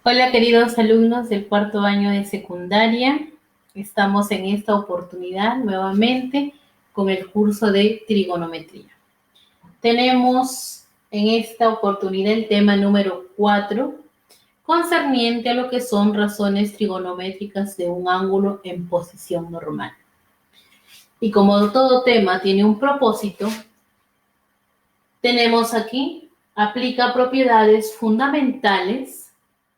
Hola queridos alumnos del cuarto año de secundaria. Estamos en esta oportunidad nuevamente con el curso de trigonometría. Tenemos en esta oportunidad el tema número 4, concerniente a lo que son razones trigonométricas de un ángulo en posición normal. Y como todo tema tiene un propósito, tenemos aquí, aplica propiedades fundamentales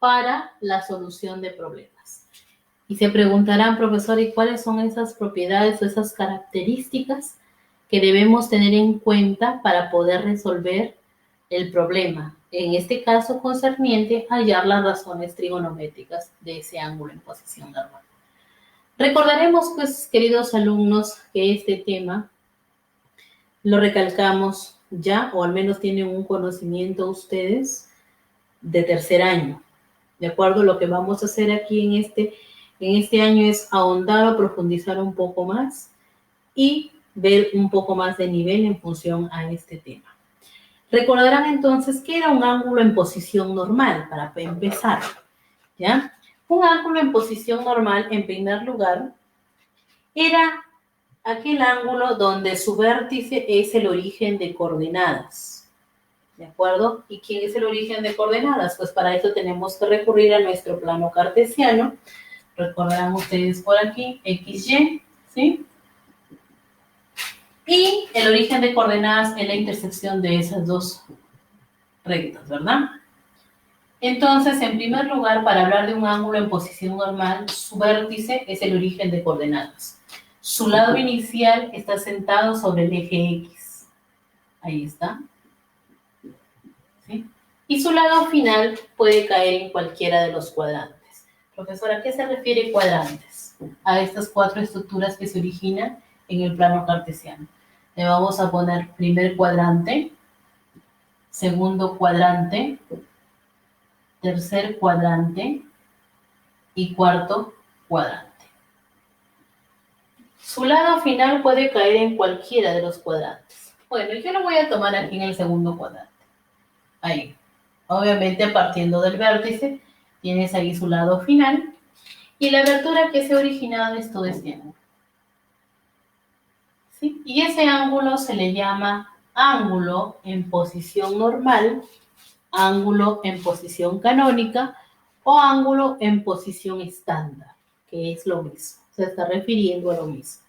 para la solución de problemas. Y se preguntarán, profesor, ¿y cuáles son esas propiedades o esas características que debemos tener en cuenta para poder resolver el problema? En este caso, concerniente a hallar las razones trigonométricas de ese ángulo en posición normal. Recordaremos, pues, queridos alumnos, que este tema lo recalcamos ya, o al menos tienen un conocimiento ustedes de tercer año. De acuerdo, lo que vamos a hacer aquí en este año es ahondar o profundizar un poco más y ver un poco más de nivel en función a este tema. Recordarán entonces que era un ángulo en posición normal, para empezar, ¿ya? Un ángulo en posición normal, en primer lugar, era aquel ángulo donde su vértice es el origen de coordenadas. ¿De acuerdo? ¿Y quién es el origen de coordenadas? Pues para eso tenemos que recurrir a nuestro plano cartesiano. Recordarán ustedes por aquí, XY, ¿sí? Y el origen de coordenadas es la intersección de esas dos rectas, ¿verdad? Entonces, en primer lugar, para hablar de un ángulo en posición normal, su vértice es el origen de coordenadas. Su lado inicial está sentado sobre el eje X. Ahí está. ¿Sí? Y su lado final puede caer en cualquiera de los cuadrantes. Profesora, ¿a qué se refiere cuadrantes? A estas cuatro estructuras que se originan en el plano cartesiano. Le vamos a poner primer cuadrante, segundo cuadrante, tercer cuadrante y cuarto cuadrante. Su lado final puede caer en cualquiera de los cuadrantes. Bueno, yo lo voy a tomar aquí en el segundo cuadrante. Ahí. Obviamente partiendo del vértice, tienes ahí su lado final y la abertura que se ha originado es todo este ángulo. ¿Sí? Y ese ángulo se le llama ángulo en posición normal, ángulo en posición canónica o ángulo en posición estándar, que es lo mismo, se está refiriendo a lo mismo.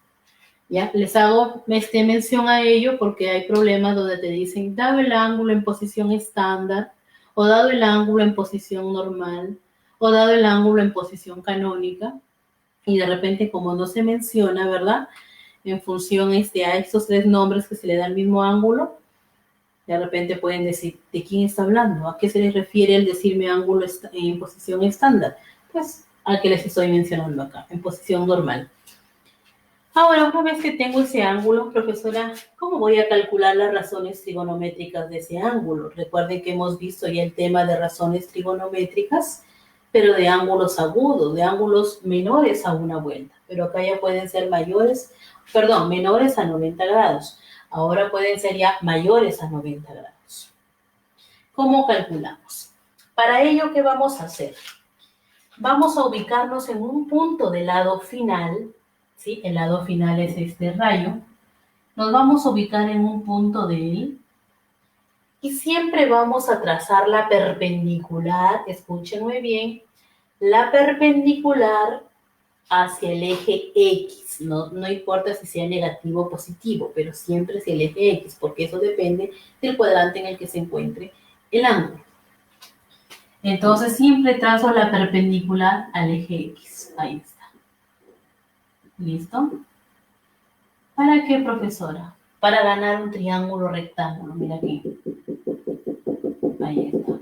¿Ya? Les hago mención a ello porque hay problemas donde te dicen, dado el ángulo en posición estándar, o dado el ángulo en posición normal, o dado el ángulo en posición canónica, y de repente como no se menciona, ¿verdad? En función a estos tres nombres que se le da al mismo ángulo, de repente pueden decir, ¿de quién está hablando? ¿A qué se les refiere el decirme ángulo en posición estándar? Pues al que les estoy mencionando acá, en posición normal. Ahora, una vez que tengo ese ángulo, profesora, ¿cómo voy a calcular las razones trigonométricas de ese ángulo? Recuerden que hemos visto ya el tema de razones trigonométricas, pero de ángulos agudos, de ángulos menores a una vuelta. Pero acá ya pueden ser menores a 90 grados. Ahora pueden ser ya mayores a 90 grados. ¿Cómo calculamos? Para ello, ¿qué vamos a hacer? Vamos a ubicarnos en un punto del lado final, ¿sí? El lado final es este rayo. Nos vamos a ubicar en un punto de él y siempre vamos a trazar la perpendicular, escúchenme bien, la perpendicular hacia el eje X. No importa si sea negativo o positivo, pero siempre hacia el eje X, porque eso depende del cuadrante en el que se encuentre el ángulo. Entonces siempre trazo la perpendicular al eje X. Ahí está. ¿Listo? ¿Para qué, profesora? Para ganar un triángulo rectángulo. Mira aquí. Ahí está.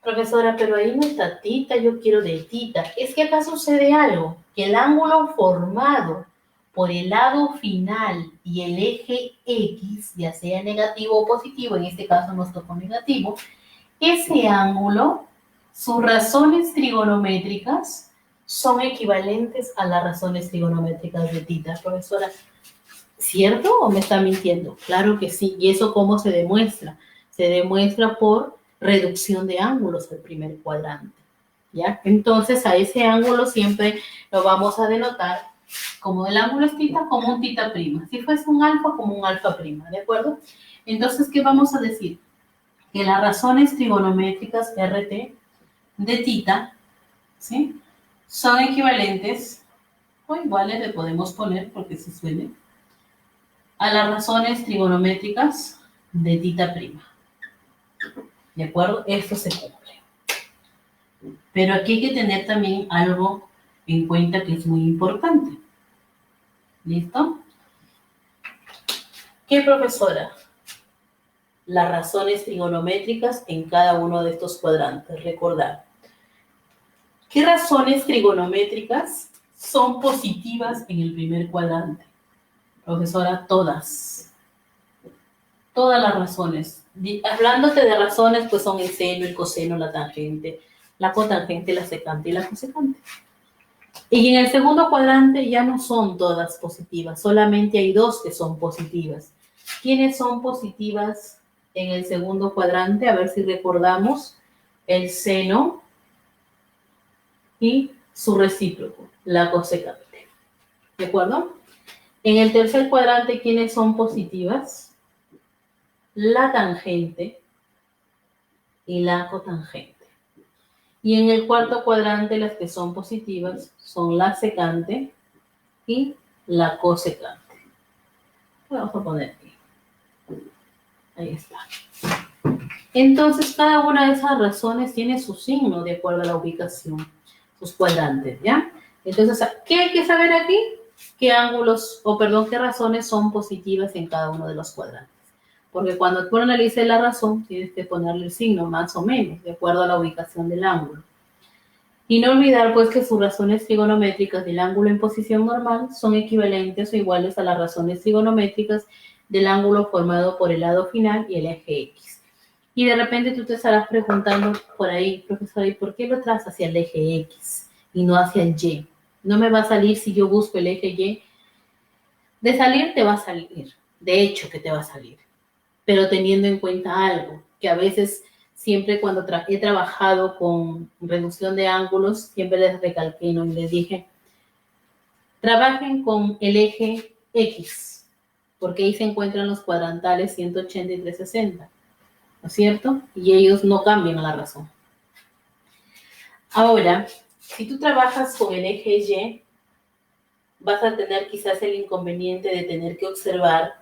Profesora, pero ahí no está tita, yo quiero de tita. Es que acá sucede algo, que el ángulo formado por el lado final y el eje X, ya sea negativo o positivo, en este caso nos tocó negativo, ese ángulo, sus razones trigonométricas son equivalentes a las razones trigonométricas de tita. Profesora, ¿cierto o me está mintiendo? Claro que sí. ¿Y eso cómo se demuestra? Se demuestra por reducción de ángulos al primer cuadrante, ¿ya? Entonces, a ese ángulo siempre lo vamos a denotar como el ángulo es θ, como un θ'prima. Si fuese un alfa, como un alfa prima, ¿de acuerdo? Entonces, ¿qué vamos a decir? Que las razones trigonométricas RT de θ, ¿sí?, son equivalentes o iguales, le podemos poner porque se suele, a las razones trigonométricas de θ'prima. ¿De acuerdo? Esto se cumple. Pero aquí hay que tener también algo en cuenta que es muy importante. ¿Listo? ¿Qué, profesora? Las razones trigonométricas en cada uno de estos cuadrantes. Recordar. ¿Qué razones trigonométricas son positivas en el primer cuadrante? Profesora, todas. Todas las razones. Hablándote de razones, pues son el seno, el coseno, la tangente, la cotangente, la secante y la cosecante. Y en el segundo cuadrante ya no son todas positivas, solamente hay dos que son positivas. ¿Quiénes son positivas en el segundo cuadrante? A ver si recordamos. El seno y su recíproco, la cosecante. ¿De acuerdo? En el tercer cuadrante, ¿quiénes son positivas? La tangente y la cotangente. Y en el cuarto cuadrante, las que son positivas son la secante y la cosecante. Vamos a poner aquí. Ahí está. Entonces, cada una de esas razones tiene su signo de acuerdo a la ubicación, sus cuadrantes, ¿ya? Entonces, ¿qué hay que saber aquí? ¿Qué ángulos, qué razones son positivas en cada uno de los cuadrantes? Porque cuando tú analices la razón, tienes que ponerle el signo más o menos, de acuerdo a la ubicación del ángulo. Y no olvidar, pues, que sus razones trigonométricas del ángulo en posición normal son equivalentes o iguales a las razones trigonométricas del ángulo formado por el lado final y el eje X. Y de repente tú te estarás preguntando por ahí, profesora, ¿y por qué lo traes hacia el eje X y no hacia el Y? No me va a salir si yo busco el eje Y. De salir te va a salir, de hecho que te va a salir, pero teniendo en cuenta algo, que a veces siempre cuando he trabajado con reducción de ángulos, siempre les recalqué, ¿no? Y les dije, trabajen con el eje X, porque ahí se encuentran los cuadrantales 180 y 360, ¿no es cierto? Y ellos no cambian la razón. Ahora, si tú trabajas con el eje Y, vas a tener quizás el inconveniente de tener que observar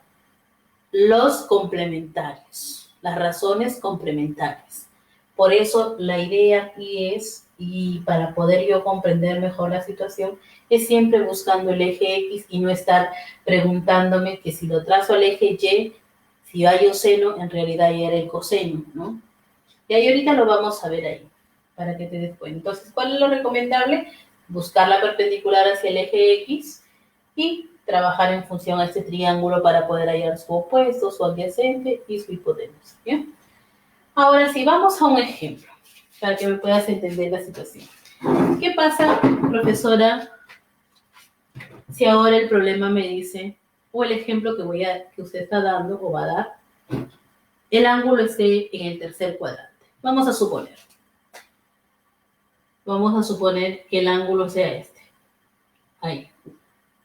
los complementarios, las razones complementarias. Por eso la idea aquí es, y para poder yo comprender mejor la situación, es siempre buscando el eje X y no estar preguntándome que si lo trazo al eje Y, si hallo seno, en realidad ya era el coseno, ¿no? Y ahí ahorita lo vamos a ver ahí, para que te des cuenta. Entonces, ¿cuál es lo recomendable? Buscar la perpendicular hacia el eje X y trabajar en función a este triángulo para poder hallar su opuesto, su adyacente y su hipotenusa. ¿Bien? Ahora sí, vamos a un ejemplo para que me puedas entender la situación. ¿Qué pasa, profesora, si ahora el problema me dice, o el ejemplo que usted está dando o va a dar, el ángulo esté en el tercer cuadrante? Vamos a suponer que el ángulo sea este. Ahí.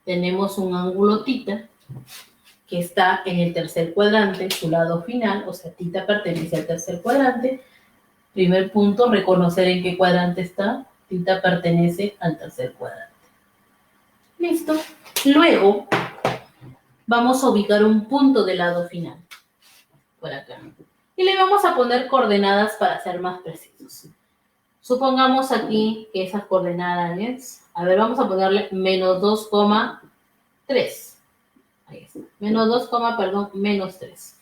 Tenemos un ángulo θ que está en el tercer cuadrante, su lado final, o sea, θ pertenece al tercer cuadrante. Primer punto, reconocer en qué cuadrante está. θ pertenece al tercer cuadrante. Listo. Luego, vamos a ubicar un punto del lado final, por acá. Y le vamos a poner coordenadas para ser más precisos. Supongamos aquí que esas coordenadas es, vamos a ponerle menos 2,3. Ahí está. Menos 3.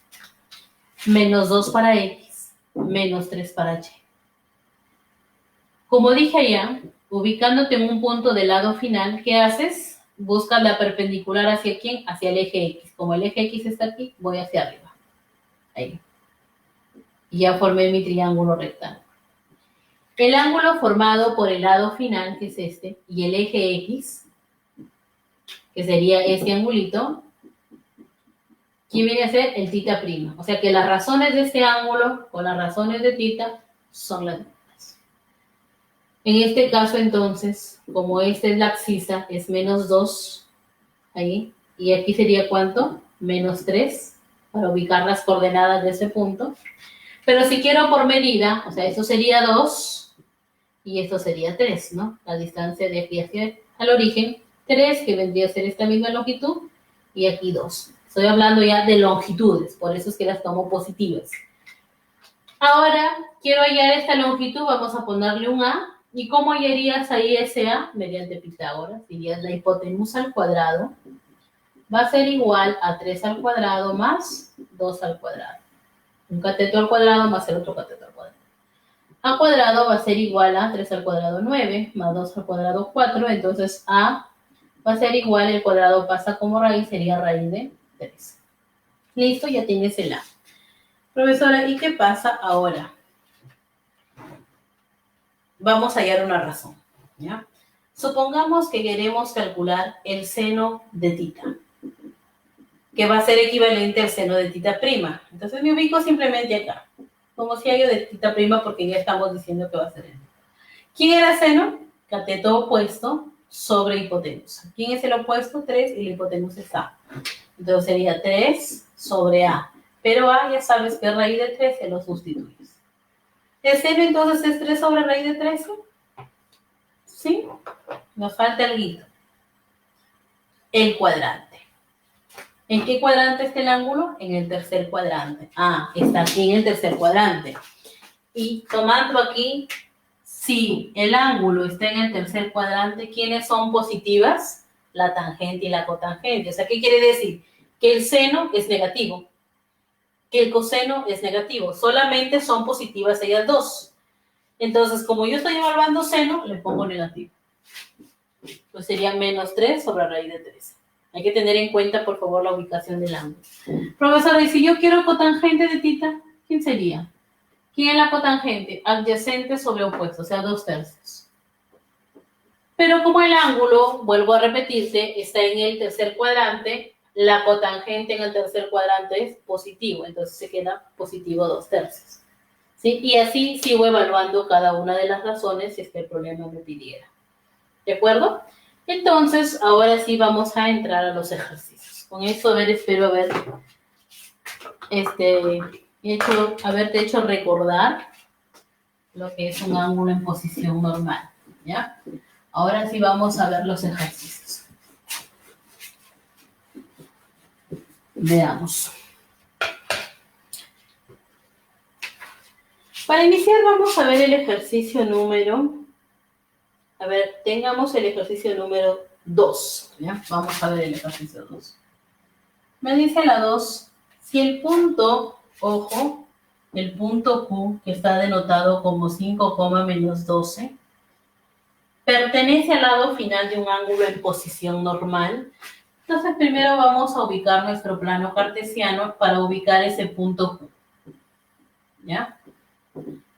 Menos 2 para X, menos 3 para Y. Como dije allá, ubicándote en un punto del lado final, ¿qué haces? Buscas la perpendicular hacia ¿quién? Hacia el eje X. Como el eje X está aquí, voy hacia arriba. Ahí. Y ya formé mi triángulo rectángulo. El ángulo formado por el lado final, que es este, y el eje X, que sería este angulito, ¿Quién viene a ser? El tita prima. O sea que las razones de este ángulo con las razones de tita son las mismas. En este caso, entonces, como esta es la abscisa, es menos 2, ahí, y aquí sería ¿cuánto? Menos 3, para ubicar las coordenadas de ese punto. Pero si quiero por medida, o sea, eso sería 2 y esto sería 3, ¿no? La distancia de aquí hacia el origen, 3, que vendría a ser esta misma longitud, y aquí 2. Estoy hablando ya de longitudes, por eso es que las tomo positivas. Ahora, quiero hallar esta longitud, vamos a ponerle un A. ¿Y cómo hallarías ahí ese A? Mediante Pitágoras. Dirías la hipotenusa al cuadrado va a ser igual a 3 al cuadrado más 2 al cuadrado. Un cateto al cuadrado más el otro cateto al cuadrado. A cuadrado va a ser igual a 3 al cuadrado 9, más 2 al cuadrado 4, entonces A va a ser igual, el cuadrado pasa como raíz, sería raíz de 3. Listo, ya tienes el A. Profesora, ¿y qué pasa ahora? Vamos a hallar una razón, ¿ya? Supongamos que queremos calcular el seno de tita, que va a ser equivalente al seno de tita prima. Entonces me ubico simplemente acá, como si hallo de tita prima, porque ya estamos diciendo que va a ser el. ¿Quién era seno? Cateto opuesto sobre hipotenusa. ¿Quién es el opuesto? 3 y la hipotenusa es A. Entonces sería 3 sobre A. Pero A ya sabes que raíz de 13 lo sustituyes. ¿El seno entonces es 3 sobre raíz de 13? ¿Sí? Nos falta algo. El cuadrante. ¿En qué cuadrante está el ángulo? En el tercer cuadrante. Ah, está aquí en el tercer cuadrante. Y tomando aquí, si el ángulo está en el tercer cuadrante, ¿quiénes son positivas? La tangente y la cotangente. O sea, ¿qué quiere decir? Que el seno es negativo, que el coseno es negativo. Solamente son positivas ellas dos. Entonces, como yo estoy evaluando seno, le pongo negativo. Pues sería menos 3 sobre raíz de 13. Hay que tener en cuenta, por favor, la ubicación del ángulo. Profesora, y si yo quiero cotangente de tita, ¿quién sería? ¿Quién es la cotangente? Adyacente sobre opuesto, o sea, 2/3. Pero como el ángulo, vuelvo a repetirte, está en el tercer cuadrante, la cotangente en el tercer cuadrante es positivo, entonces se queda positivo 2/3. ¿Sí? Y así sigo evaluando cada una de las razones si este problema me pidiera. ¿De acuerdo? Entonces, ahora sí vamos a entrar a los ejercicios. Con eso, a ver, espero haberte hecho recordar lo que es un ángulo en posición normal, ¿ya? Ahora sí vamos a ver los ejercicios. Veamos. Para iniciar vamos a ver el ejercicio número... A ver, tengamos el ejercicio número 2, ¿ya? Vamos a ver el ejercicio 2. Me dice la 2, si el punto, ojo, el punto Q, que está denotado como 5, menos 12, pertenece al lado final de un ángulo en posición normal. Entonces primero vamos a ubicar nuestro plano cartesiano para ubicar ese punto Q. ¿Ya?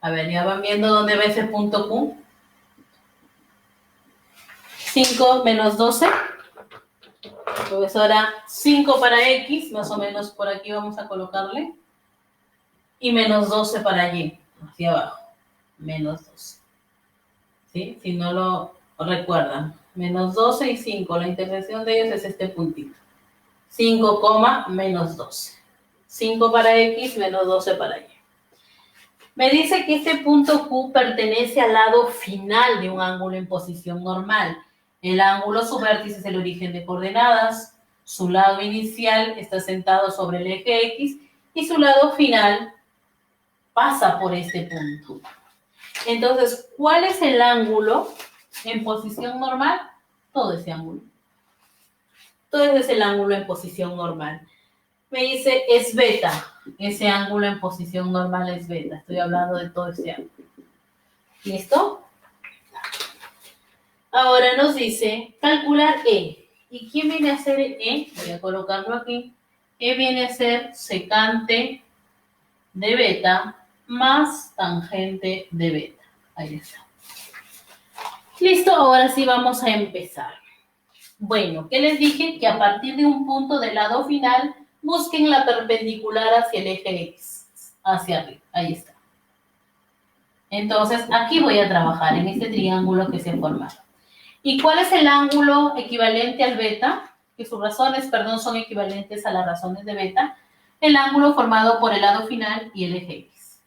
A ver, ¿ya van viendo dónde va ese punto Q? 5 menos 12. Profesora, 5 para X, más o menos por aquí vamos a colocarle. Y menos 12 para Y, hacia abajo. Menos 12. ¿Sí? Si no lo recuerdan. Menos 12 y 5, la intersección de ellos es este puntito. 5, menos 12. 5 para X, menos 12 para Y. Me dice que este punto Q pertenece al lado final de un ángulo en posición normal. El ángulo, su vértice es el origen de coordenadas, su lado inicial está sentado sobre el eje X y su lado final pasa por este punto. Entonces, ¿cuál es el ángulo en posición normal? Todo ese ángulo. Todo ese es el ángulo en posición normal. Me dice, es beta. Ese ángulo en posición normal es beta. Estoy hablando de todo ese ángulo. ¿Listo? Ahora nos dice calcular E. ¿Y quién viene a ser E? Voy a colocarlo aquí. E viene a ser secante de beta más tangente de beta. Ahí está. Listo, ahora sí vamos a empezar. Bueno, ¿qué les dije? Que a partir de un punto del lado final busquen la perpendicular hacia el eje X, hacia arriba, ahí está. Entonces, aquí voy a trabajar en este triángulo que se ha formado. ¿Y cuál es el ángulo equivalente al beta? Que sus razones, perdón, son equivalentes a las razones de beta. El ángulo formado por el lado final y el eje X.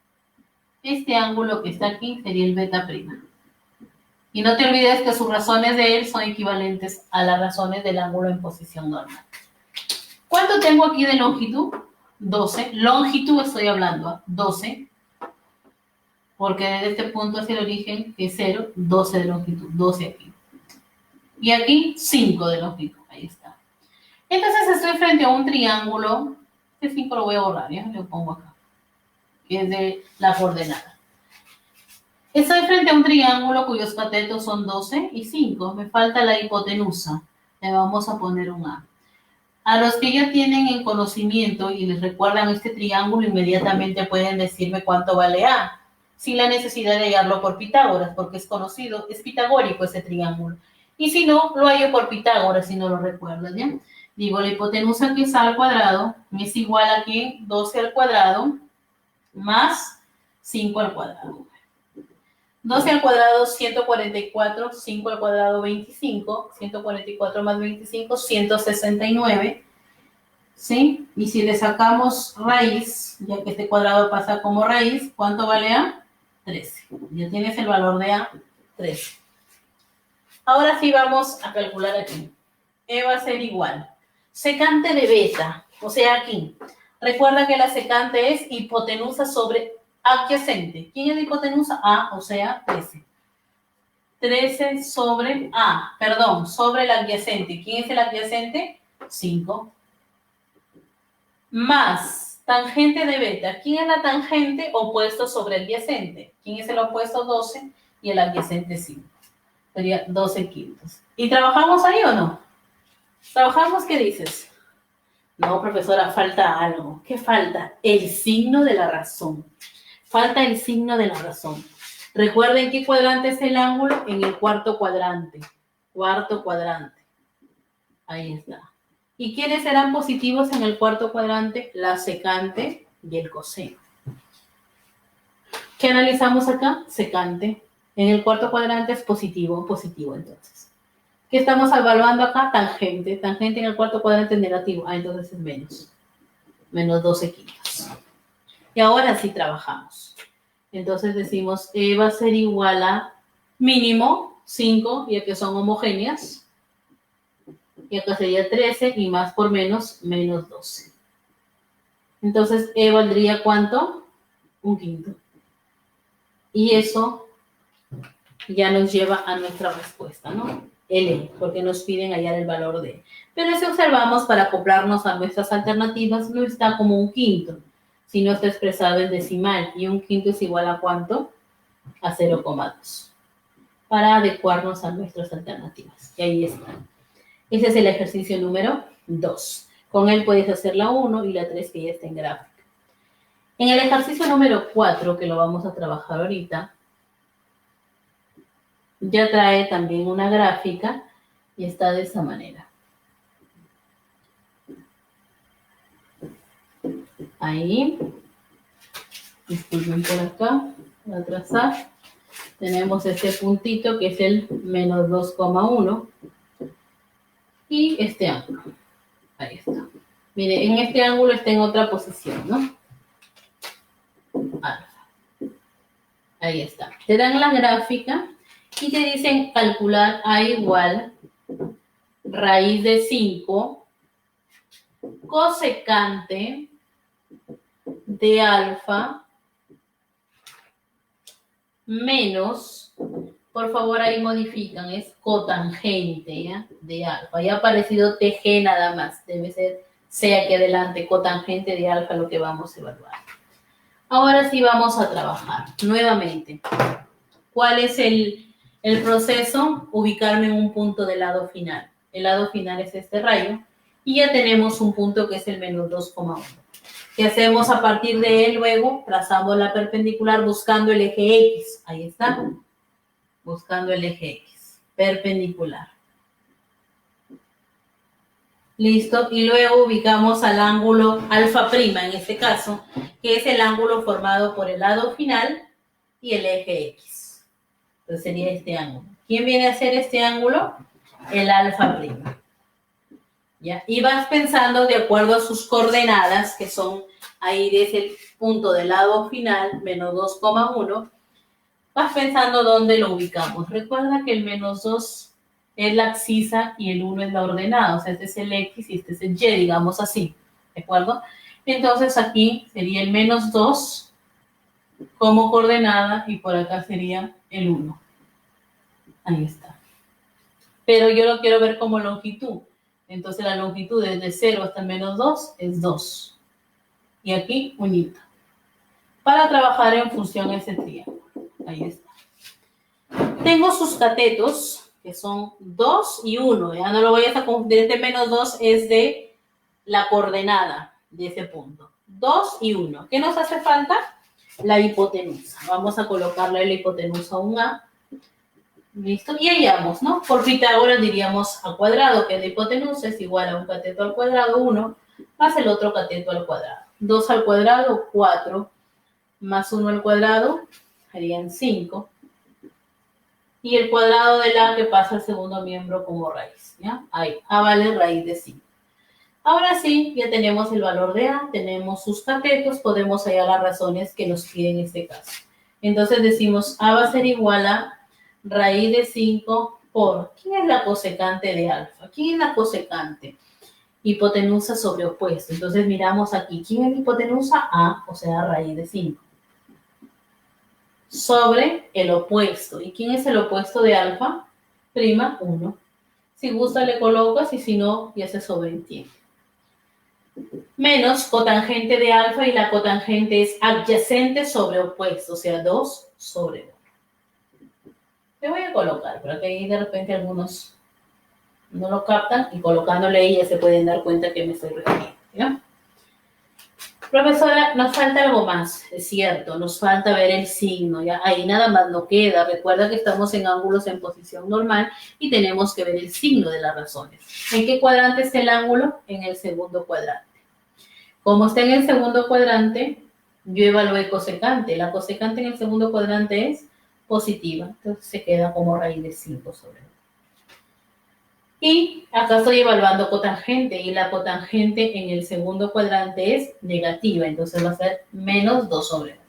Este ángulo que está aquí sería el beta prima. Y no te olvides que sus razones de él son equivalentes a las razones del ángulo en posición normal. ¿Cuánto tengo aquí de longitud? 12. Longitud estoy hablando, 12. Porque desde este punto hacia el origen, que es 0, 12 de longitud, 12 aquí. Y aquí 5 de longitud, ahí está. Entonces estoy frente a un triángulo, este 5 lo voy a borrar, ya lo pongo acá, que es de la coordenada. Estoy frente a un triángulo cuyos catetos son 12 y 5, me falta la hipotenusa, le vamos a poner un A. A los que ya tienen en conocimiento y les recuerdan este triángulo, inmediatamente pueden decirme cuánto vale A, sin la necesidad de hallarlo por Pitágoras, porque es conocido, es pitagórico ese triángulo. Y si no, lo hallo por Pitágoras, si no lo recuerdan, ¿ya? Digo, la hipotenusa que es A al cuadrado es igual a que 12 al cuadrado más 5 al cuadrado. 12 al cuadrado, 144, 5 al cuadrado, 25, 144 más 25, 169, ¿sí? Y si le sacamos raíz, ya que este cuadrado pasa como raíz, ¿cuánto vale A? 13. Ya tienes el valor de A, 13. Ahora sí vamos a calcular aquí. E va a ser igual. Secante de beta, o sea, aquí. Recuerda que la secante es hipotenusa sobre adyacente. ¿Quién es la hipotenusa? A, o sea, 13. 13 sobre A, perdón, sobre el adyacente. ¿Quién es el adyacente? 5. Más tangente de beta. ¿Quién es la tangente? Opuesto sobre el adyacente. ¿Quién es el opuesto? 12 y el adyacente 5. Sería 12 quintos. ¿Y trabajamos ahí o no? ¿Trabajamos? ¿Qué dices? No, profesora, falta algo. ¿Qué falta? El signo de la razón. Falta el signo de la razón. Recuerden qué cuadrante es el ángulo, en el cuarto cuadrante. Cuarto cuadrante. Ahí está. ¿Y quiénes serán positivos en el cuarto cuadrante? La secante y el coseno. ¿Qué analizamos acá? Secante. En el cuarto cuadrante es positivo, positivo entonces. ¿Qué estamos evaluando acá? Tangente. Tangente en el cuarto cuadrante es negativo. Ah, entonces es menos. Menos 12 quintos. Y ahora sí trabajamos. Entonces decimos E va a ser igual a mínimo 5, ya que son homogéneas. Y acá sería 13 y más por menos, menos 12. Entonces E valdría ¿cuánto? Un quinto. Y eso ya nos lleva a nuestra respuesta, ¿no? L, porque nos piden hallar el valor de E. Pero si observamos, para acoplarnos a nuestras alternativas, no está como un quinto, sino está expresado en decimal. Y un quinto es igual a ¿cuánto? A 0,2. Para adecuarnos a nuestras alternativas. Y ahí está. Ese es el ejercicio número 2. Con él puedes hacer la 1 y la 3 que ya está en gráfica. En el ejercicio número 4, que lo vamos a trabajar ahorita, ya trae también una gráfica y está de esa manera. Ahí. Disculpen por acá. Voy a trazar. Tenemos este puntito que es el menos 2,1. Y este ángulo. Ahí está. Mire, en este ángulo está en otra posición, ¿no? Alfa. Ahí está. Te dan la gráfica y te dicen calcular A igual raíz de 5 cosecante de alfa menos, por favor ahí modifican, es cotangente, ¿ya? De alfa. Ya ha aparecido TG nada más, debe ser C aquí adelante, cotangente de alfa lo que vamos a evaluar. Ahora sí vamos a trabajar nuevamente. ¿Cuál es el proceso? Ubicarme en un punto del lado final. El lado final es este rayo y ya tenemos un punto que es el menos 2,1. ¿Qué hacemos a partir de él luego? Trazamos la perpendicular buscando el eje X. Ahí está. Buscando el eje X. Perpendicular. Listo, y luego ubicamos al ángulo alfa prima, en este caso, que es el ángulo formado por el lado final y el eje X. Entonces sería este ángulo. ¿Quién viene a ser este ángulo? El alfa prima. ¿Ya? Y vas pensando de acuerdo a sus coordenadas, que son ahí desde el punto del lado final, menos 2,1, vas pensando dónde lo ubicamos. Recuerda que el menos 2 es la abscisa y el 1 es la ordenada, o sea, este es el X y este es el Y, digamos así, ¿de acuerdo? Entonces aquí sería el menos 2 como coordenada y por acá sería el 1. Ahí está. Pero yo lo quiero ver como longitud. Entonces la longitud desde 0 hasta el menos 2 es 2. Y aquí unita. Para trabajar en función a ese triángulo. Ahí está. Tengo sus catetos, que son 2 y 1. Ya no lo vayas a confundir. Este menos 2 es de la coordenada de ese punto. 2 y 1. ¿Qué nos hace falta? La hipotenusa. Vamos a colocarle la hipotenusa a un A. ¿Listo? Y hallamos, ¿no? Por Pitágoras diríamos a cuadrado, que la hipotenusa es igual a un cateto al cuadrado, 1, más el otro cateto al cuadrado. 2 al cuadrado, 4, más 1 al cuadrado, serían 5. Y el cuadrado de la que pasa al segundo miembro como raíz, ¿ya? Ahí, A vale raíz de 5. Ahora sí, ya tenemos el valor de A, tenemos sus catetos, podemos hallar las razones que nos piden en este caso. Entonces decimos A va a ser igual a raíz de 5 por, ¿quién es la cosecante de alfa? ¿Quién es la cosecante? Hipotenusa sobre opuesto. Entonces miramos aquí, ¿quién es la hipotenusa? A, o sea, raíz de 5. Sobre el opuesto. ¿Y quién es el opuesto de alfa? Prima 1. Si gusta le colocas y si no, ya se sobreentiende. Menos cotangente de alfa y la cotangente es adyacente sobre opuesto, o sea, 2 sobre 1. Te voy a colocar, para que ahí de repente algunos no lo captan y colocándole ahí ya se pueden dar cuenta que me estoy refiriendo, ¿ya? Profesora, nos falta algo más, es cierto, nos falta ver el signo, ¿ya? Ahí nada más no queda. Recuerda que estamos en ángulos en posición normal y tenemos que ver el signo de las razones. ¿En qué cuadrante está el ángulo? En el segundo cuadrante. Como está en el segundo cuadrante, yo evalué cosecante. La cosecante en el segundo cuadrante es positiva, entonces se queda como raíz de 5 sobre 1. Y acá estoy evaluando cotangente y la cotangente en el segundo cuadrante es negativa, entonces va a ser menos 2 sobre 1.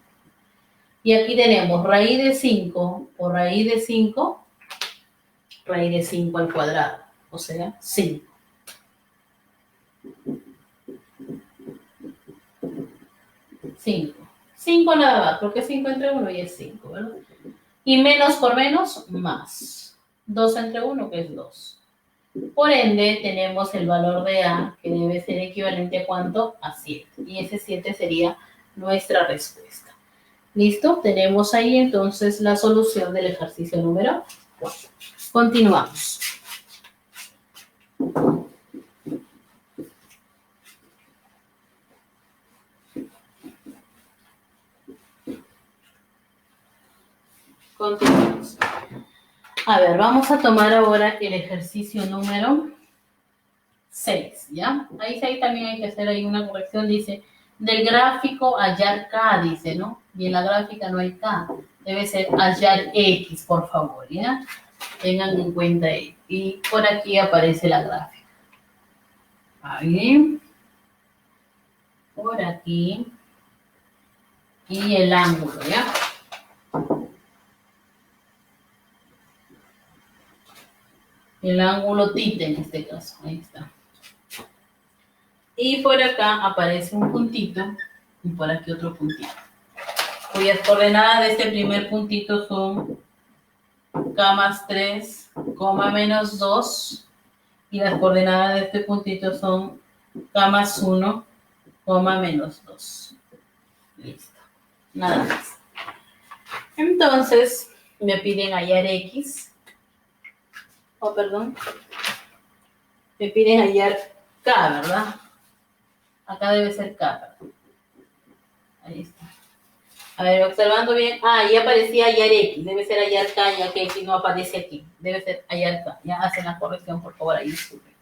Y aquí tenemos raíz de 5 por raíz de 5, raíz de 5 al cuadrado, o sea, 5. 5 nada más, porque 5 entre 1 y es 5, ¿verdad? Y menos por menos, más. 2 entre 1, que es 2. Por ende, tenemos el valor de A, que debe ser equivalente a ¿cuánto? A 7. Y ese 7 sería nuestra respuesta. ¿Listo? Tenemos ahí entonces la solución del ejercicio número 4. Continuamos. Continuamos. A ver, vamos a tomar ahora el ejercicio número 6, ¿ya? Ahí también hay que hacer ahí una corrección, dice, del gráfico hallar K, dice, ¿no? Y en la gráfica no hay K, debe ser hallar X, por favor, ¿ya? Tengan en cuenta ahí. Y por aquí aparece la gráfica. Ahí. Por aquí. Y el ángulo, ¿ya? El ángulo θ en este caso, ahí está. Y por acá aparece un puntito y por aquí otro puntito, cuyas coordenadas de este primer puntito son K más 3, menos 2, y las coordenadas de este puntito son K más 1, menos 2. Listo, nada más. Entonces, me piden hallar X, me piden hallar K, ¿verdad? Acá debe ser K, ¿verdad? Ahí está. A ver, observando bien. Ah, ya aparecía hallar X. Debe ser hallar K, ya que X no aparece aquí. Debe ser hallar K. Ya hacen la corrección, por favor, ahí disculpen.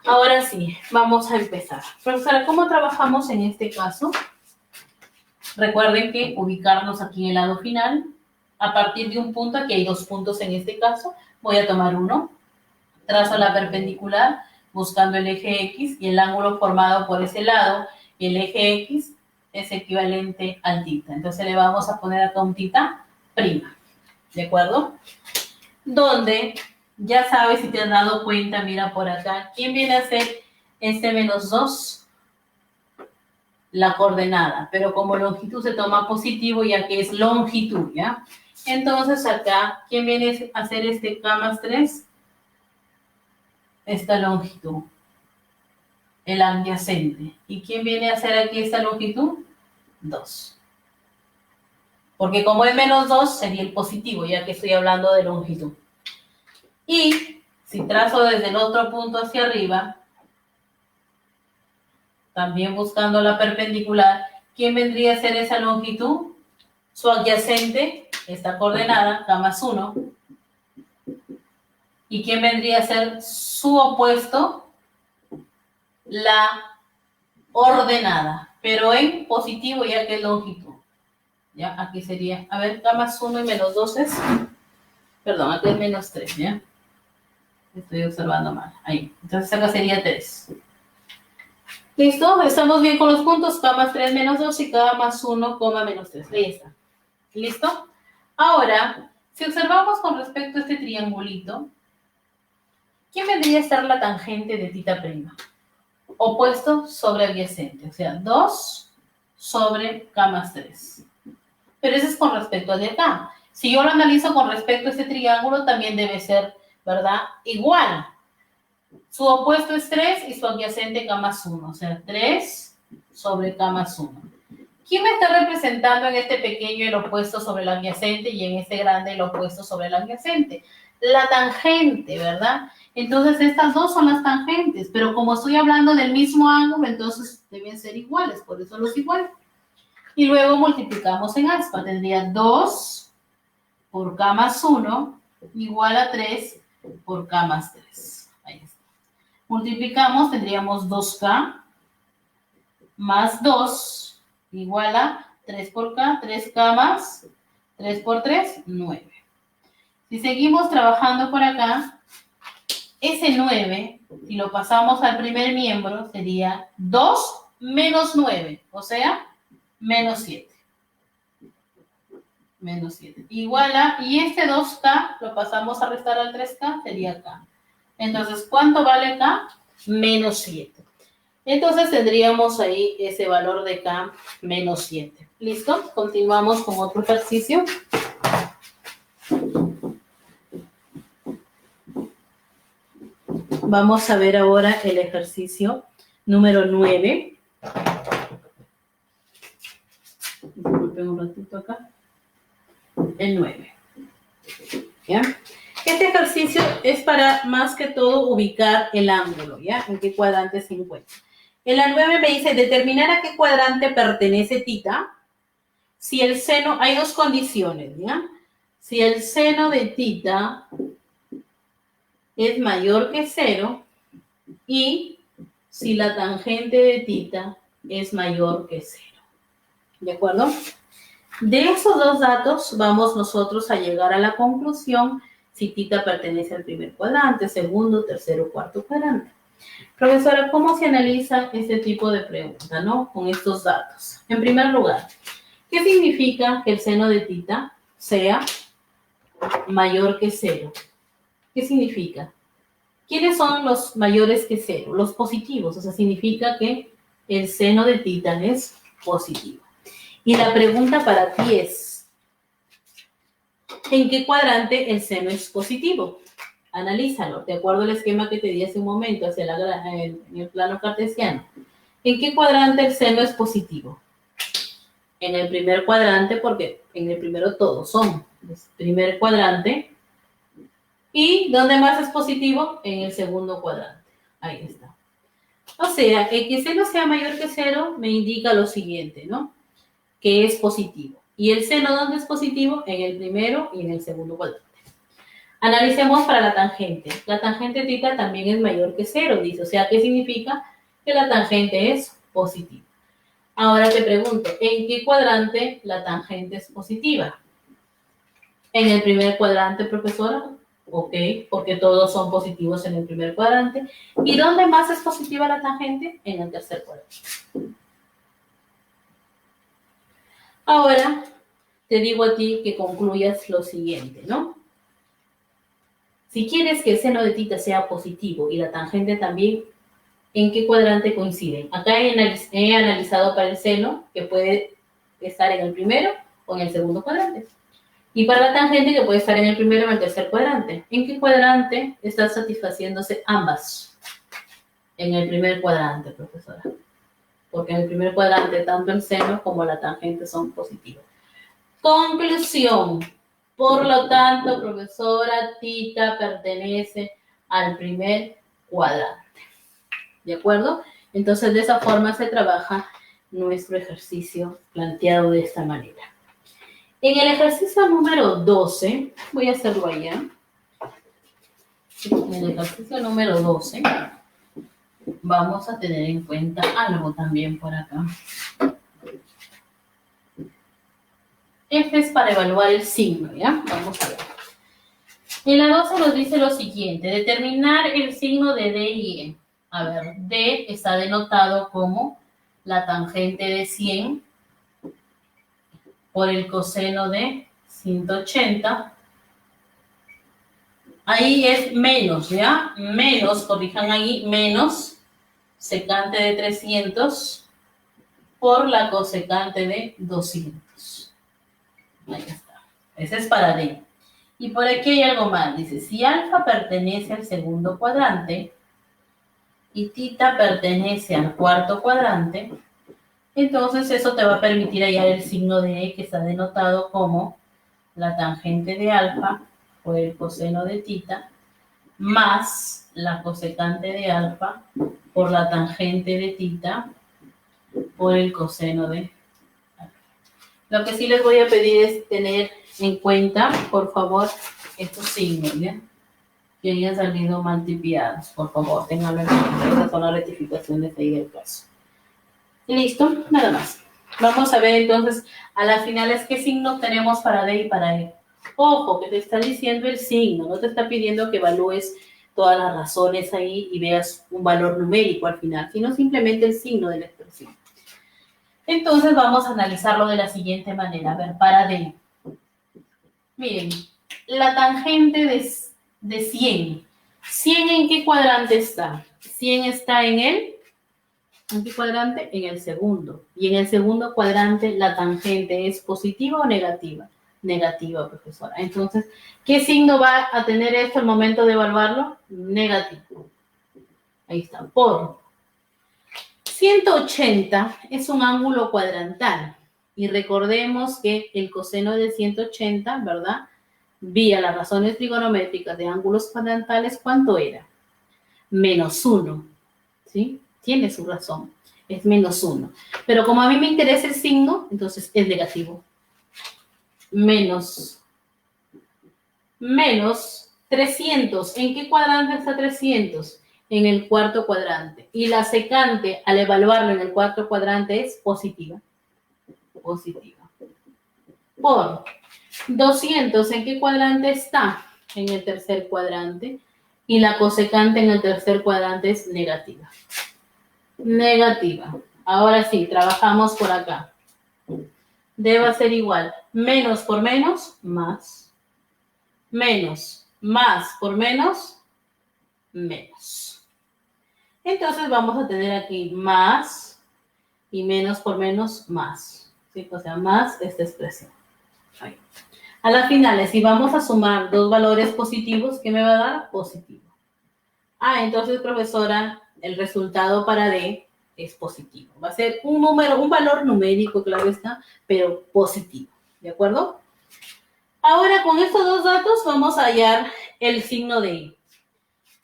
Ahora sí, vamos a empezar. Profesora, ¿cómo trabajamos en este caso? Recuerden que ubicarnos aquí en el lado final, a partir de un punto, aquí hay 2 puntos en este caso, voy a tomar uno, trazo la perpendicular buscando el eje X y el ángulo formado por ese lado y el eje X es equivalente al tita. Entonces le vamos a poner acá un tita prima, ¿de acuerdo? Donde ya sabes, si te has dado cuenta, mira por acá, ¿quién viene a ser este menos 2? La coordenada, pero como longitud se toma positivo ya que es longitud, ¿ya? Entonces acá, ¿quién viene a hacer este K más 3? Esta longitud, el adyacente. ¿Y quién viene a hacer aquí esta longitud? 2. Porque como es menos 2, sería el positivo, ya que estoy hablando de longitud. Y si trazo desde el otro punto hacia arriba, también buscando la perpendicular, ¿quién vendría a ser esa longitud? Su adyacente, esta coordenada, K más 1. ¿Y quién vendría a ser su opuesto? La ordenada, pero en positivo ya que es longitud. ¿Ya? Aquí sería, a ver, K más 1 y menos 2 es, perdón, aquí es menos 3, ¿ya? Estoy observando mal, ahí. Entonces acá sería 3. ¿Listo? Estamos bien con los puntos, K más 3 menos 2 y K más 1, menos 3. Ahí está. ¿Listo? Ahora, si observamos con respecto a este triangulito, ¿quién vendría a ser la tangente de tita prima? Opuesto sobre adyacente, o sea, 2 sobre K más 3. Pero ese es con respecto al de acá. Si yo lo analizo con respecto a este triángulo, también debe ser, ¿verdad? Igual. Su opuesto es 3 y su adyacente K más 1, o sea, 3 sobre K más 1. ¿Quién me está representando en este pequeño el opuesto sobre el adyacente y en este grande el opuesto sobre el adyacente? La tangente, ¿verdad? Entonces estas dos son las tangentes, pero como estoy hablando del mismo ángulo, entonces deben ser iguales, por eso los iguales. Y luego multiplicamos en aspa, tendría 2 por K más 1 igual a 3 por K más 3. Ahí está. Multiplicamos, tendríamos 2K más 2 igual a 3 por K, 3K más 3 por 3, 9. Si seguimos trabajando por acá, ese 9, si lo pasamos al primer miembro, sería 2 menos 9, o sea, menos 7. Menos 7. Igual a, y este 2K lo pasamos a restar al 3K, sería K. Entonces, ¿cuánto vale K? Menos 7. Entonces tendríamos ahí ese valor de K menos 7. ¿Listo? Continuamos con otro ejercicio. Vamos a ver ahora el ejercicio número 9. Disculpen un ratito acá. El 9. ¿Ya? Este ejercicio es para más que todo ubicar el ángulo, ¿ya? En qué cuadrante se encuentra. En la 9 me dice determinar a qué cuadrante pertenece tita. Si el seno, hay dos condiciones, ¿ya? Si el seno de tita es mayor que 0 y si la tangente de tita es mayor que 0. ¿De acuerdo? De esos dos datos vamos nosotros a llegar a la conclusión si tita pertenece al primer cuadrante, segundo, tercero, cuarto cuadrante. Profesora, ¿cómo se analiza este tipo de pregunta, no? Con estos datos. En primer lugar, ¿qué significa que el seno de tita sea mayor que 0? ¿Qué significa? ¿Quiénes son los mayores que 0? Los positivos, o sea, significa que el seno de tita es positivo. Y la pregunta para ti es, ¿en qué cuadrante el seno es positivo? Analízalo, de acuerdo al esquema que te di hace un momento, en el plano cartesiano. ¿En qué cuadrante el seno es positivo? En el primer cuadrante, porque en el primero todos son. Primer cuadrante. ¿Y dónde más es positivo? En el segundo cuadrante. Ahí está. O sea, el que seno sea mayor que 0 me indica lo siguiente, ¿no? Que es positivo. ¿Y el seno dónde es positivo? En el primero y en el segundo cuadrante. Analicemos para la tangente. La tangente θ también es mayor que 0, dice. O sea, ¿qué significa? Que la tangente es positiva. Ahora te pregunto, ¿en qué cuadrante la tangente es positiva? En el primer cuadrante, profesora. Ok, porque todos son positivos en el primer cuadrante. ¿Y dónde más es positiva la tangente? En el tercer cuadrante. Ahora te digo a ti que concluyas lo siguiente, ¿no? Si quieres que el seno de θ sea positivo y la tangente también, ¿en qué cuadrante coinciden? Acá he analizado para el seno, que puede estar en el primero o en el segundo cuadrante. Y para la tangente, que puede estar en el primero o en el tercer cuadrante. ¿En qué cuadrante están satisfaciéndose ambas? En el primer cuadrante, profesora. Porque en el primer cuadrante tanto el seno como la tangente son positivos. Conclusión. Por lo tanto, profesora, θ pertenece al primer cuadrante. ¿De acuerdo? Entonces, de esa forma se trabaja nuestro ejercicio planteado de esta manera. En el ejercicio número 12, voy a hacerlo allá. En el ejercicio número 12, vamos a tener en cuenta algo también por acá. Este es para evaluar el signo, ¿ya? Vamos a ver. En la 12 nos dice lo siguiente: determinar el signo de D y E. A ver, D está denotado como la tangente de 100 por el coseno de 180. Ahí es menos, ¿ya? Menos, corrijan ahí, menos secante de 300 por la cosecante de 200. Ahí está. Ese es para D. Y por aquí hay algo más. Dice, si alfa pertenece al segundo cuadrante y θ pertenece al cuarto cuadrante, entonces eso te va a permitir hallar el signo de E, que está denotado como la tangente de alfa por el coseno de θ más la cosecante de alfa por la tangente de θ por el coseno de alfa. Lo que sí les voy a pedir es tener en cuenta, por favor, estos signos, ¿ya? Que hayan salido mal tipiados, por favor, tenganlo en cuenta. Estas son las rectificaciones ahí del caso. Y listo, nada más. Vamos a ver entonces a las finales qué signos tenemos para D y para E. Ojo, que te está diciendo el signo, no te está pidiendo que evalúes todas las razones ahí y veas un valor numérico al final, sino simplemente el signo de la expresión. Entonces vamos a analizarlo de la siguiente manera. A ver, para D. Miren, la tangente de 100. ¿100 en qué cuadrante está? 100 está ¿en qué cuadrante? En el segundo. Y en el segundo cuadrante, ¿la tangente es positiva o negativa? Negativa, profesora. Entonces, ¿qué signo va a tener esto al momento de evaluarlo? Negativo. Ahí está. Por 180 es un ángulo cuadrantal. Y recordemos que el coseno de 180, ¿verdad? Vía las razones trigonométricas de ángulos cuadrantales, ¿cuánto era? -1. ¿Sí? Tiene su razón. Es -1. Pero como a mí me interesa el signo, entonces es negativo. Menos 300. ¿En qué cuadrante está 300? En el cuarto cuadrante. Y la secante, al evaluarlo en el cuarto cuadrante, es positiva. Positiva. Por 200, ¿en qué cuadrante está? En el tercer cuadrante. Y la cosecante en el tercer cuadrante es negativa. Negativa. Ahora sí, trabajamos por acá. Debe ser igual. Menos por menos, más. Menos. Más por menos, menos. Entonces vamos a tener aquí más y menos por menos, más. ¿Sí? O sea, más esta expresión. Ahí. A las finales, si vamos a sumar dos valores positivos, ¿qué me va a dar? Positivo. Entonces, profesora, el resultado para D es positivo. Va a ser un número, un valor numérico, claro está, pero positivo. ¿De acuerdo? Ahora, con estos dos datos, vamos a hallar el signo de E.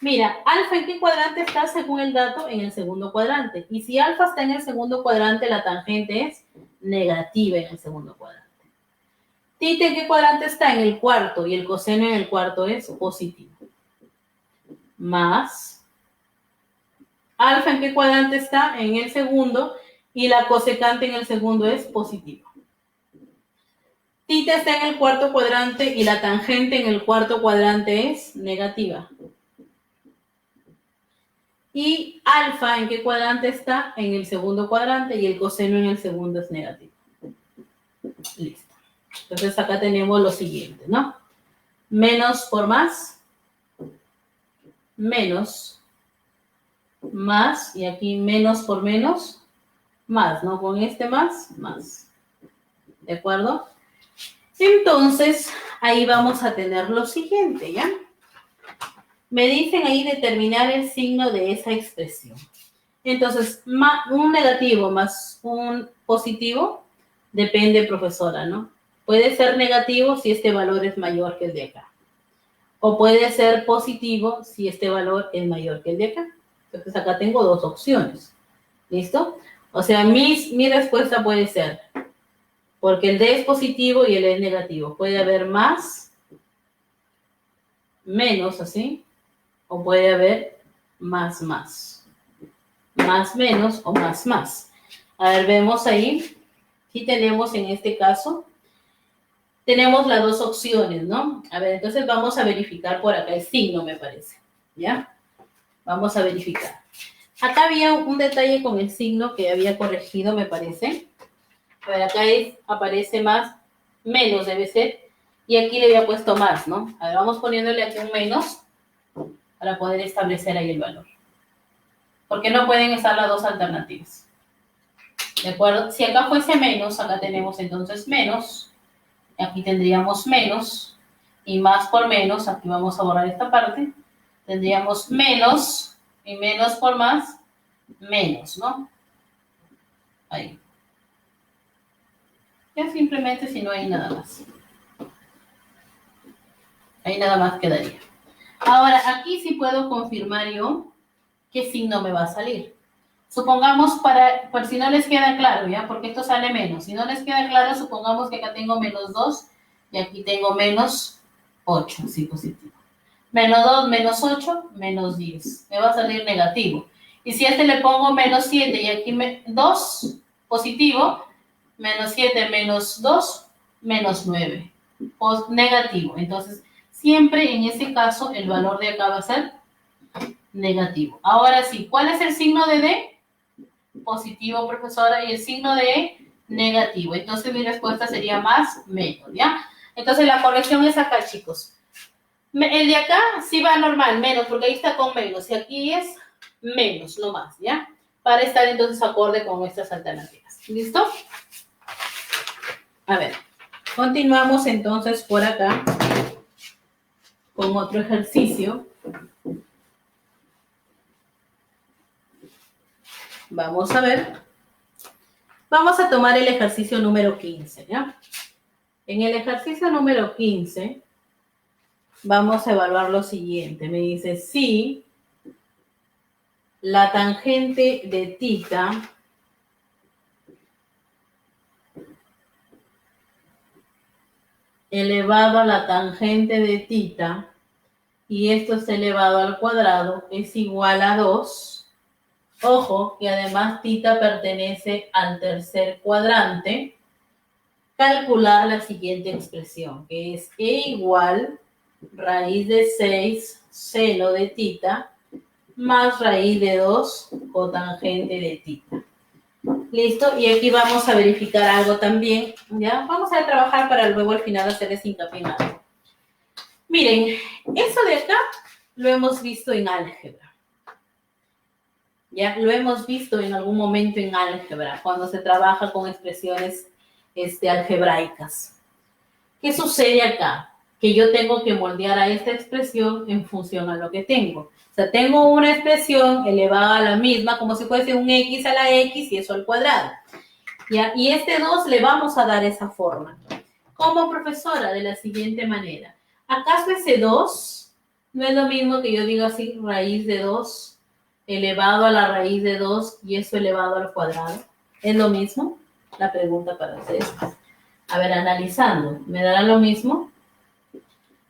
Mira, alfa ¿en qué cuadrante está según el dato? En el segundo cuadrante. Y si alfa está en el segundo cuadrante, la tangente es negativa en el segundo cuadrante. Tita, ¿en qué cuadrante está? En el cuarto, y el coseno en el cuarto es positivo. Más alfa, ¿en qué cuadrante está? En el segundo, y la cosecante en el segundo es positiva. Tita está en el cuarto cuadrante y la tangente en el cuarto cuadrante es negativa. Y alfa, ¿en qué cuadrante está? En el segundo cuadrante y el coseno en el segundo es negativo. Listo. Entonces acá tenemos lo siguiente, ¿no? Menos por más, menos, más, y aquí menos por menos, más, ¿no? Con este más, más. ¿De acuerdo? Entonces, ahí vamos a tener lo siguiente, ¿ya? Me dicen ahí determinar el signo de esa expresión. Entonces, un negativo más un positivo, depende, profesora, ¿no? Puede ser negativo si este valor es mayor que el de acá. O puede ser positivo si este valor es mayor que el de acá. Entonces, acá tengo dos opciones. ¿Listo? O sea, mi respuesta puede ser, porque el D es positivo y el E es negativo. Puede haber más, menos, así, o puede haber más, más. Más, menos o más, más. A ver, vemos ahí. Aquí tenemos en este caso, tenemos las dos opciones, ¿no? A ver, entonces vamos a verificar por acá el signo, me parece. ¿Ya? Vamos a verificar. Acá había un detalle con el signo que había corregido, me parece. A ver, acá aparece más, menos debe ser. Y aquí le había puesto más, ¿no? A ver, vamos poniéndole aquí un menos para poder establecer ahí el valor. Porque no pueden estar las dos alternativas. ¿De acuerdo? Si acá fuese menos, acá tenemos entonces menos. Aquí tendríamos menos. Y más por menos, aquí vamos a borrar esta parte. Tendríamos menos. Y menos por más, menos, ¿no? Ahí. Ya simplemente si no hay nada más. Ahí nada más quedaría. Ahora, aquí sí puedo confirmar yo qué signo me va a salir. Supongamos, por si no les queda claro, ¿ya? Porque esto sale menos. Si no les queda claro, supongamos que acá tengo menos 2 y aquí tengo menos 8, sí, positivo. Menos 2, menos 8, menos 10. Me va a salir negativo. Y si a este le pongo menos 7 y aquí 2, positivo, menos 7, menos 2, menos 9, negativo. Entonces, siempre en este caso, el valor de acá va a ser negativo. Ahora sí, ¿cuál es el signo de D? Positivo, profesora, y el signo de E, negativo. Entonces mi respuesta sería más, menos, ¿ya? Entonces la corrección es acá, chicos. El de acá sí va normal, menos, porque ahí está con menos, y aquí es menos, no más, ¿ya? Para estar entonces acorde con nuestras alternativas. ¿Listo? A ver, continuamos entonces por acá con otro ejercicio. Vamos a ver. Vamos a tomar el ejercicio número 15, ¿ya? En el ejercicio número 15, vamos a evaluar lo siguiente. Me dice, si la tangente de tita elevado a la tangente de tita, y esto es elevado al cuadrado, es igual a 2. Ojo, que además tita pertenece al tercer cuadrante. Calcular la siguiente expresión, que es E igual raíz de 6 seno de tita más raíz de 2 cotangente de tita. ¿Listo? Y aquí vamos a verificar algo también, ¿ya? Vamos a trabajar para luego al final hacerles hincapié en algo. Miren, eso de acá lo hemos visto en álgebra. Ya lo hemos visto en algún momento en álgebra, cuando se trabaja con expresiones algebraicas. ¿Qué sucede acá? Que yo tengo que moldear a esta expresión en función a lo que tengo. O sea, tengo una expresión elevada a la misma, como si fuese un x a la x y eso al cuadrado. ¿Ya? Y este 2 le vamos a dar esa forma. Como profesora, de la siguiente manera. ¿Acaso ese 2 no es lo mismo que yo diga así, raíz de 2 elevado a la raíz de 2 y eso elevado al cuadrado? ¿Es lo mismo? La pregunta para ustedes. A ver, analizando, ¿me dará lo mismo?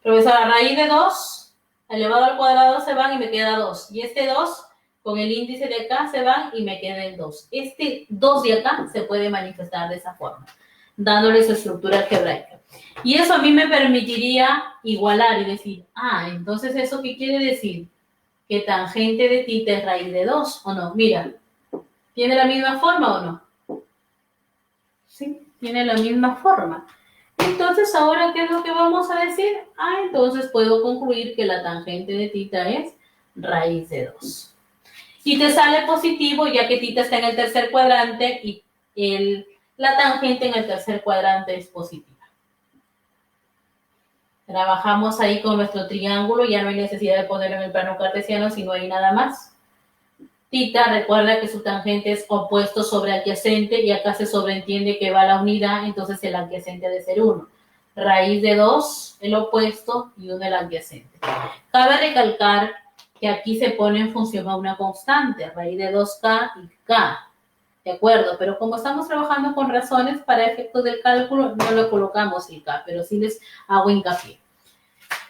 Profesora, raíz de 2 elevado al cuadrado se van y me queda 2. Y este 2 con el índice de acá se van y me queda el 2. Este 2 de acá se puede manifestar de esa forma, dándole su estructura algebraica. Y eso a mí me permitiría igualar y decir, entonces ¿eso qué quiere decir? Que tangente de θ es raíz de 2, ¿o no? Mira, ¿tiene la misma forma o no? Sí, tiene la misma forma. Entonces, ¿ahora qué es lo que vamos a decir? Entonces puedo concluir que la tangente de θ es raíz de 2. Y te sale positivo ya que θ está en el tercer cuadrante y la tangente en el tercer cuadrante es positiva. Trabajamos ahí con nuestro triángulo, ya no hay necesidad de ponerlo en el plano cartesiano, sino hay nada más. Θ, recuerda que su tangente es opuesto sobre adyacente y acá se sobreentiende que va a la unidad, entonces el adyacente ha de ser 1. Raíz de 2, el opuesto, y 1 el adyacente. Cabe recalcar que aquí se pone en función a una constante, raíz de 2k y k. ¿De acuerdo? Pero como estamos trabajando con razones, para efectos del cálculo no le colocamos el k, pero sí les hago hincapié.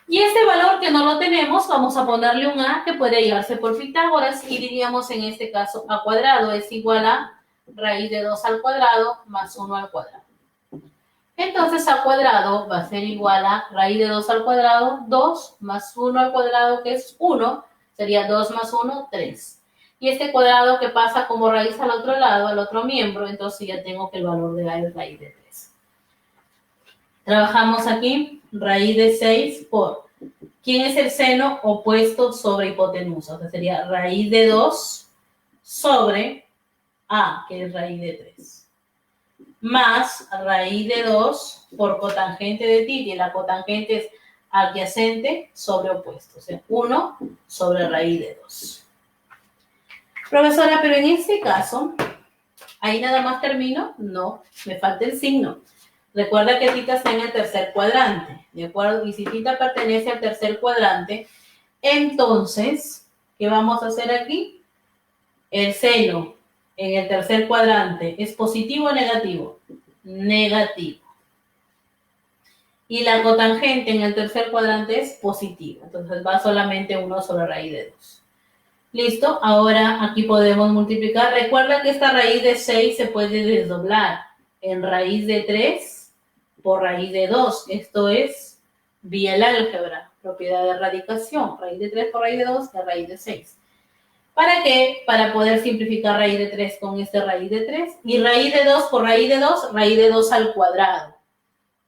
Y este valor que no lo tenemos, vamos a ponerle un a que puede hallarse por Pitágoras y diríamos en este caso a cuadrado es igual a raíz de 2 al cuadrado más 1 al cuadrado. Entonces a cuadrado va a ser igual a raíz de 2 al cuadrado, 2 más 1 al cuadrado que es 1, sería 2 más 1, 3. Y este cuadrado que pasa como raíz al otro lado, al otro miembro, entonces ya tengo que el valor de a es raíz de 3. Trabajamos aquí raíz de 6 por ¿quién es el seno opuesto sobre hipotenusa? O sea, sería raíz de 2 sobre a, que es raíz de 3. Más raíz de 2 por cotangente de θ, y la cotangente es adyacente sobre opuesto. O sea, 1 sobre raíz de 2. Profesora, pero en este caso, ¿ahí nada más termino? No, me falta el signo. Recuerda que θ está en el tercer cuadrante, ¿de acuerdo? Y si θ pertenece al tercer cuadrante, entonces, ¿qué vamos a hacer aquí? El seno en el tercer cuadrante, ¿es positivo o negativo? Negativo. Y la cotangente en el tercer cuadrante es positiva, entonces va solamente 1 sobre raíz de 2. ¿Listo? Ahora aquí podemos multiplicar. Recuerda que esta raíz de 6 se puede desdoblar en raíz de 3 por raíz de 2. Esto es vía el álgebra, propiedad de radicación. Raíz de 3 por raíz de 2 es raíz de 6. ¿Para qué? Para poder simplificar raíz de 3 con este raíz de 3. Y raíz de 2 por raíz de 2 al cuadrado.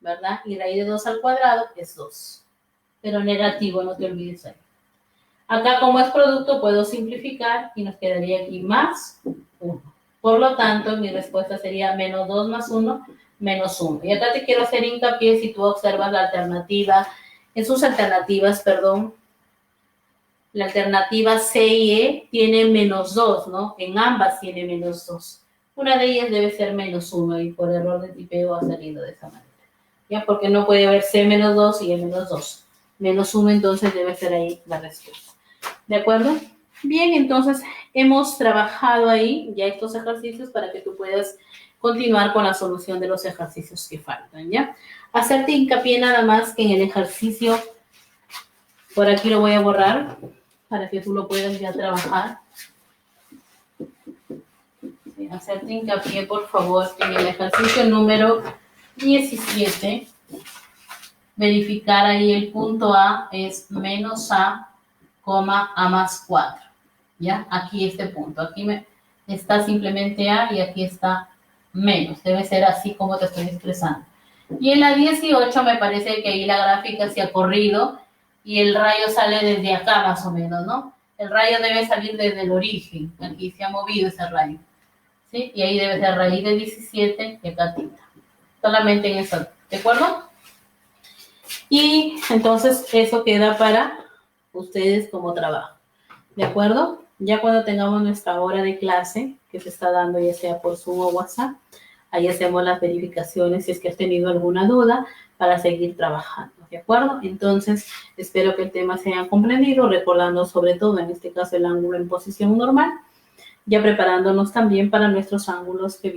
¿Verdad? Y raíz de 2 al cuadrado es 2. Pero negativo, no te olvides ahí. Acá, como es producto, puedo simplificar y nos quedaría aquí más 1. Por lo tanto, mi respuesta sería menos 2 más 1, menos 1. Y acá te quiero hacer hincapié, si tú observas la alternativa, en sus alternativas, la alternativa C y E tiene menos 2, ¿no? En ambas tiene menos 2. Una de ellas debe ser menos 1 y por error de tipeo va saliendo de esa manera. ¿Ya? Porque no puede haber C menos 2 y E menos 2. Menos 1 entonces debe ser ahí la respuesta. ¿De acuerdo? Bien, entonces hemos trabajado ahí ya estos ejercicios para que tú puedas continuar con la solución de los ejercicios que faltan, ¿ya? Hacerte hincapié nada más que en el ejercicio, por aquí lo voy a borrar para que tú lo puedas ya trabajar. Sí, hacerte hincapié, por favor, en el ejercicio número 17, verificar ahí el punto A es menos A, A más 4, ¿ya? Aquí este punto, aquí está simplemente A y aquí está menos, debe ser así como te estoy expresando. Y en la 18 me parece que ahí la gráfica se ha corrido y el rayo sale desde acá más o menos, ¿no? El rayo debe salir desde el origen, aquí se ha movido ese rayo, ¿sí? Y ahí debe ser raíz de 17 y acá θ. Solamente en eso, ¿de acuerdo? Y entonces eso queda para ustedes como trabajo, ¿de acuerdo? Ya cuando tengamos nuestra hora de clase, que se está dando ya sea por Zoom o WhatsApp, ahí hacemos las verificaciones si es que has tenido alguna duda para seguir trabajando, ¿de acuerdo? Entonces, espero que el tema se haya comprendido, recordando sobre todo, en este caso, el ángulo en posición normal, ya preparándonos también para nuestros ángulos que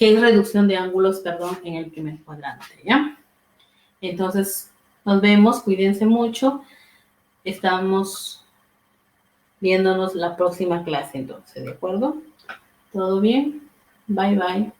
que es reducción de ángulos, perdón, en el primer cuadrante, ¿ya? Entonces, nos vemos, cuídense mucho. Estamos viéndonos la próxima clase, entonces, ¿de acuerdo? ¿Todo bien? Bye, bye.